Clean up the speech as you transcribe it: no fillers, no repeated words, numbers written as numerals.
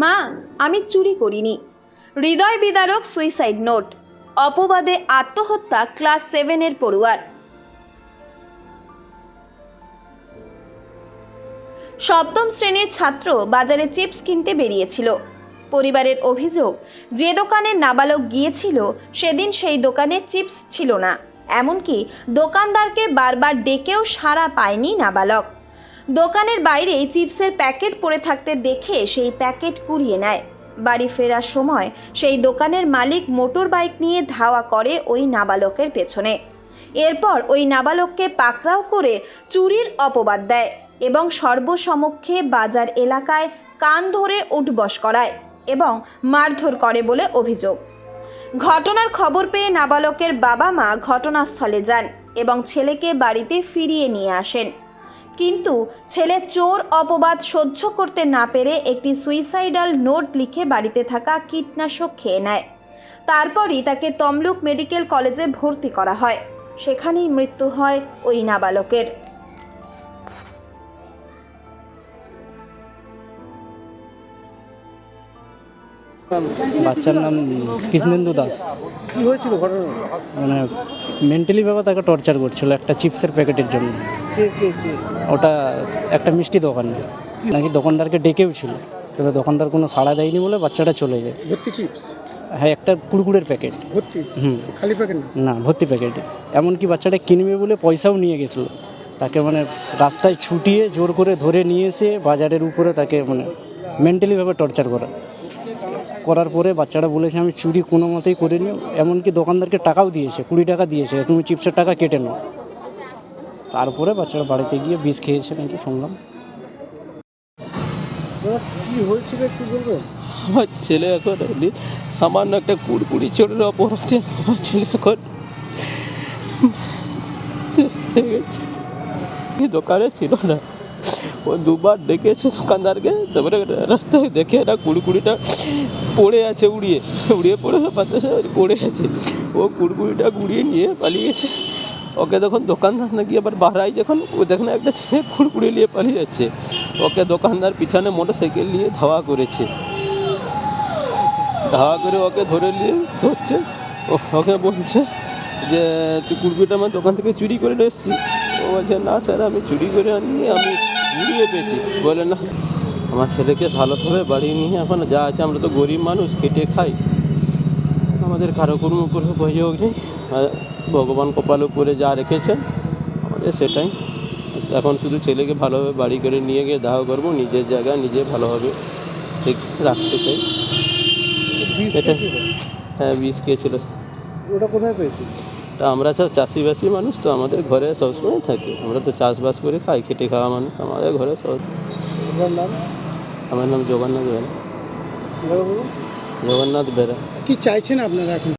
মা, আমি চুরি করিনি। হৃদয় বিদারক সুইসাইড নোট। অপবাদে আত্মহত্যা ক্লাস 7-এর পড়ুয়ার। সপ্তম শ্রেণীর ছাত্র বাজারে চিপস কিনতে বেরিয়েছিল। পরিবারের অভিযোগ, যে দোকানে নাবালক গিয়েছিল সেদিন সেই দোকানে চিপস ছিল না। এমনকি দোকানদারকে বারবার ডেকেও সাড়া পায়নি নাবালক। দোকানের বাইরে চিপসের প্যাকেট পড়ে থাকতে দেখে সেই প্যাকেট কুড়িয়ে নেয়। বাড়ি ফেরার সময় সেই দোকানের মালিক মোটর বাইক নিয়ে ধাওয়া করে ওই নাবালকের পেছনে। এরপর ওই নাবালককে পাকড়াও করে চুরির অপবাদ দেয় এবং সর্বসমক্ষে বাজার এলাকায় কান ধরে উঠবস করায় এবং মারধর করে বলে অভিযোগ। ঘটনার খবর পেয়ে নাবালকের বাবা মা ঘটনাস্থলে যান এবং ছেলেকে বাড়িতে ফিরিয়ে নিয়ে আসেন। কিন্তু ছেলে চোর অপবাদ সহ্য করতে না পেরে একটি সুইসাইডাল নোট লিখে বাড়িতে থাকা কীটনাশক খেয়ে নেয়। তারপরই তাকে তমলুক মেডিকেল কলেজে ভর্তি করা হয়। সেখানেই মৃত্যু হয় ওই নাবালকের। বাচ্চার নাম কৃষ্ণেন্দু দাস। কি হয়েছিল ঘটনা? মানে মেন্টালি ভাবে তাকে টর্চার করছিল একটা চিপসের প্যাকেটের জন্য। কে কে কে? ওটা একটা মিষ্টি দোকান, নাকি দোকানদারকে ডেকেও ছিল, কিন্তু দোকানদার কোনো সাড়া দেয়নি বলে বাচ্চাটা চলে যায়। ভর্তি চিপস? হ্যাঁ, একটা কুড়কুড়ের প্যাকেট। ভর্তি? খালি প্যাকেট না? না, ভর্তি প্যাকেট। এমনকি বাচ্চাটা কিনবে বলে পয়সাও নিয়ে গেছিলো। তাকে মানে রাস্তায় ছুটিয়ে জোর করে ধরে নিয়ে এসে বাজারের উপরে তাকে মানে মেন্টালিভাবে টর্চার করার পরে বাচ্চাটা বলেছে আমি চুরি কোনো মতেই করিনি। এমনকি দোকানদারকে টাকাও দিয়েছে, 20 টাকা দিয়েছে, তুমি চিপসের টাকা কেটে নাও। তারপরে বাচ্চাটা বাড়িতে গিয়ে বিষ খেয়েছে নাকি শুনলাম। কি হয়েছিল একটু বলবেন? আমার ছেলে এখন সামান্য একটা কুড়কুড়ি চোরের অপরাধে আমার ছেলে এখন দোকানে ছিল না। ও দুবার ডেকেছে দোকানদারকে, তারপরে রাস্তায় দেখে না কুড়কুড়িটা পড়ে আছে, উড়িয়ে পড়ে বাতাসে পড়ে আছে। ও কুড়কুড়িটা গুড়িয়ে নিয়ে পালিয়ে গেছে। ওকে তখন দোকানদার নাকি আবার বাড়াই, যখন ও দেখে না একটা ছেলে কুড়কুড়ি নিয়ে পালিয়ে যাচ্ছে, ওকে দোকানদার পিছনে মোটর সাইকেল নিয়ে ধাওয়া করেছে। ধাওয়া করে ওকে ধরে নিয়ে ধরছে। ওকে বলছে যে তুই কুড়কুড়িটা আমার দোকান থেকে চুরি করে নিয়ে এসেছি। ও বলছে না স্যার, আমি চুরি করে আনিনি, আমি ঘুরিয়ে পেয়েছি। বলে না, আমার ছেলেকে ভালোভাবে বাড়ি নিয়ে এখন যা আছে, আমরা তো গরিব মানুষ, খেটে খাই, আমাদের কারো কোনো উপরে অভিযোগ নেই। ভগবান কপাল উপরে যা রেখেছেন আমাদের সেটাই। এখন শুধু ছেলেকে ভালোভাবে বাড়ি করে নিয়ে গিয়ে দাহ করবো, নিজের জায়গা নিজে ভালোভাবে ঠিক রাখতে চাই। এটা হ্যাঁ, বিষ খেয়েছিল। ওটা কোথায় পেয়েছি? তা আমরা সব চাষিবাসী মানুষ, তো আমাদের ঘরে সবসময় থাকে। আমরা তো চাষবাস করে খাই, খেটে খাওয়া মানুষ, আমাদের ঘরে সব। আপনার নাম? আমার নাম জগন্নাথ বেরা। বলুন। জগন্নাথ বেরা। কি চাইছেন আপনারা এখন?